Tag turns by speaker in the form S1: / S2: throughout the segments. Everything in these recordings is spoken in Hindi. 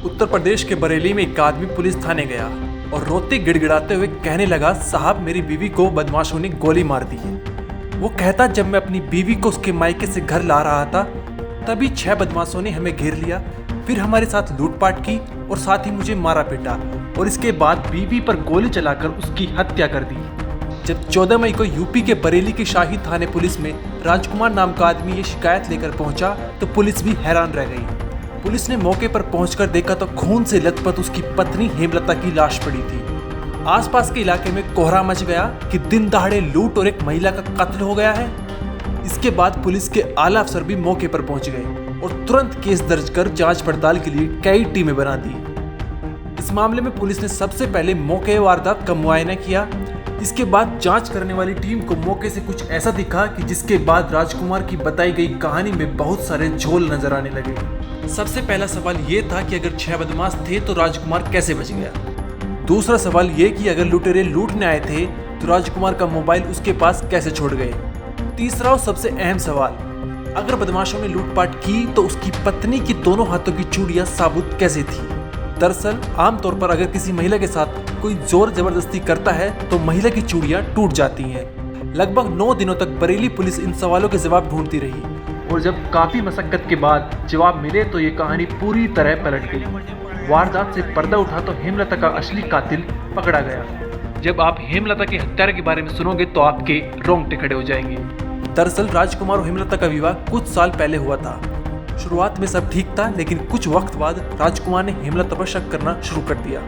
S1: उत्तर प्रदेश के बरेली में एक आदमी पुलिस थाने गया और रोते गिड़गिड़ाते हुए कहने लगा, साहब मेरी बीवी को बदमाशों ने गोली मार दी है। वो कहता, जब मैं अपनी बीवी को उसके मायके से घर ला रहा था तभी 6 बदमाशों ने हमें घेर लिया, फिर हमारे साथ लूटपाट की और साथ ही मुझे मारा पीटा और इसके बाद बीवी पर गोली चलाकर उसकी हत्या कर दी। जब 14 मई को यूपी के बरेली की शाही थाने पुलिस में राजकुमार नाम का आदमी ये शिकायत लेकर पहुंचा तो पुलिस भी हैरान रह गई। पुलिस ने मौके पर पहुंचकर देखा तो खून से लथपथ उसकी पत्नी हेमलता की लाश पड़ी थी। आसपास के इलाके में कोहरा मच गया कि दिन दहाड़े लूट और एक महिला का कत्ल हो गया है। इसके बाद पुलिस के आला अफसर भी मौके पर पहुंच गए और तुरंत केस दर्ज कर जांच पड़ताल के लिए कई टीमें बना दी। इस मामले में पुलिस ने सबसे पहले मौके वारदात का मुआयना किया। इसके बाद जांच करने वाली टीम को मौके से कुछ ऐसा दिखा कि जिसके बाद राजकुमार की बताई गई कहानी में बहुत सारे झोल नजर आने लगे। सबसे पहला सवाल ये था कि अगर 6 बदमाश थे तो राजकुमार कैसे बच गया। दूसरा सवाल ये कि अगर लुटेरे लूटने आए थे तो राजकुमार का मोबाइल उसके पास कैसे छोड़ गए। तीसरा और सबसे अहम सवाल, अगर बदमाशों ने लूटपाट की तो उसकी पत्नी की दोनों हाथों की चूड़ियां साबुत कैसे थी। दरअसल आमतौर पर अगर किसी महिला के साथ कोई जोर जबरदस्ती करता है तो महिला की चूड़ियां टूट जाती हैं। लगभग 9 दिनों तक बरेली पुलिस इन सवालों के जवाब ढूंढती रही और जब काफी मशक्कत के बाद जवाब मिले तो ये कहानी पूरी तरह पलट गई। वारदात से पर्दा उठा तो हेमलता का असली कातिल पकड़ा गया। जब आप हेमलता के हत्यारे के बारे में सुनोगे तो आपके रोंगटे खड़े हो जाएंगे। दरअसल राजकुमार और हेमलता का विवाह कुछ साल पहले हुआ था। शुरुआत में सब ठीक था, लेकिन कुछ वक्त बाद राजकुमार ने हेमलता पर शक करना शुरू कर दिया।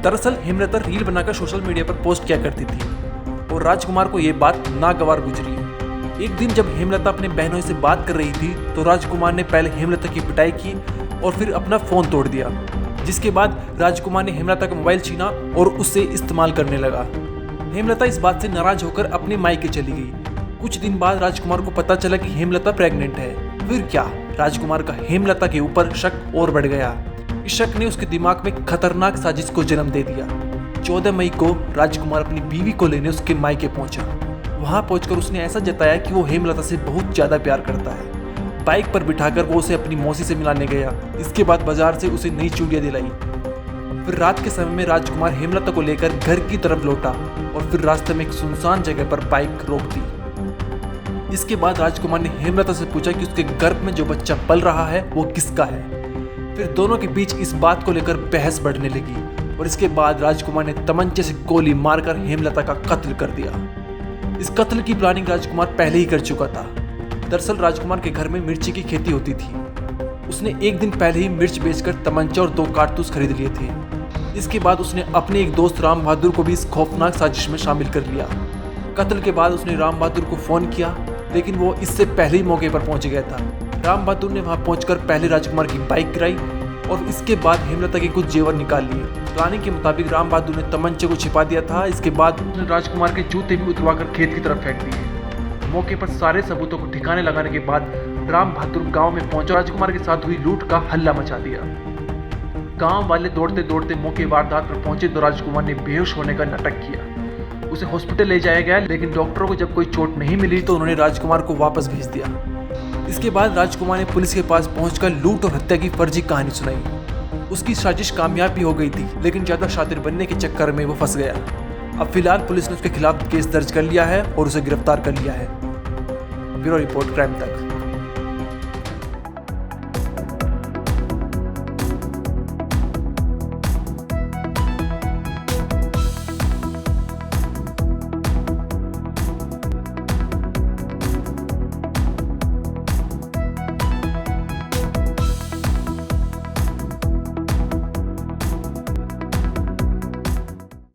S1: दरअसल हेमलता रील बनाकर सोशल मीडिया पर पोस्ट किया करती थी और राजकुमार को ये बात नागवार गुजरी। एक दिन जब हेमलता अपने बहनों से बात कर रही थी तो राजकुमार ने पहले हेमलता की पिटाई की और फिर अपना फोन तोड़ दिया, जिसके बाद राजकुमार ने हेमलता का मोबाइल छीना और उसे इस्तेमाल करने लगा। हेमलता इस बात से नाराज होकर अपने मायके चली गई। कुछ दिन बाद राजकुमार को पता चला कि हेमलता प्रेग्नेंट है। फिर क्या, राजकुमार का हेमलता के ऊपर शक और बढ़ गया। इस शक ने उसके दिमाग में खतरनाक साजिश को जन्म दे दिया। 14 मई को राजकुमार अपनी बीवी को लेने उसके मायके पहुंचा। वहां पहुंचकर उसने ऐसा जताया कि वो हेमलता से बहुत ज्यादा प्यार करता है। बाइक पर बिठाकर वो उसे अपनी मौसी से मिलाने गया। इसके बाद बाजार से उसे नई चूड़ियां दिलाई। फिर रात के समय में राजकुमार हेमलता को लेकर घर की तरफ लौटा और फिर रास्ते में एक सुनसान जगह पर बाइक रोक दी। इसके बाद राजकुमार ने हेमलता से पूछा कि उसके गर्भ में जो बच्चा पल रहा है वो किसका है। फिर दोनों के बीच इस बात को लेकर बहस बढ़ने लगी और इसके बाद राजकुमार ने तमंचे से गोली मारकर हेमलता का कत्ल कर दिया। इस कत्ल की प्लानिंग राजकुमार पहले ही कर चुका था। दरअसल राजकुमार के घर में मिर्ची की खेती होती थी। उसने एक दिन पहले ही मिर्च बेचकर तमंचा और 2 कारतूस खरीद लिए थे। इसके बाद उसने अपने एक दोस्त राम बहादुर को भी इस खौफनाक साजिश में शामिल कर लिया। कत्ल के बाद उसने राम बहादुर को फोन किया, लेकिन वो इससे पहले ही मौके पर पहुंच गया था। राम बहादुर ने वहां पहुंचकर पहले राजकुमार की बाइक गिराई और इसके बाद हेमलता के कुछ जेवर निकाल लिए। प्लानिंग के मुताबिक राम बहादुर ने तमंचे को छिपा दिया था। इसके बाद उसने राजकुमार के जूते भी उतरवाकर खेत की तरफ फेंक दिए। मौके पर सारे सबूतों को ठिकाने लगाने के बाद राम बहादुर गांव में पहुंचा, राजकुमार के साथ हुई लूट का हल्ला मचा दिया। गांव वाले दौड़ते दौड़ते मौके वारदात पर पहुंचे तो राजकुमार ने बेहोश होने का नाटक किया। उसे हॉस्पिटल ले जाया गया, लेकिन डॉक्टरों को जब कोई चोट नहीं मिली तो उन्होंने राजकुमार को वापस भेज दिया। इसके बाद राजकुमार ने पुलिस के पास पहुंचकर लूट और हत्या की फर्जी कहानी सुनाई। उसकी साजिश कामयाब भी हो गई थी, लेकिन ज्यादा शातिर बनने के चक्कर में वो फंस गया। अब फिलहाल पुलिस ने उसके खिलाफ केस दर्ज कर लिया है और उसे गिरफ्तार कर लिया है। ब्यूरो रिपोर्ट, क्राइम तक।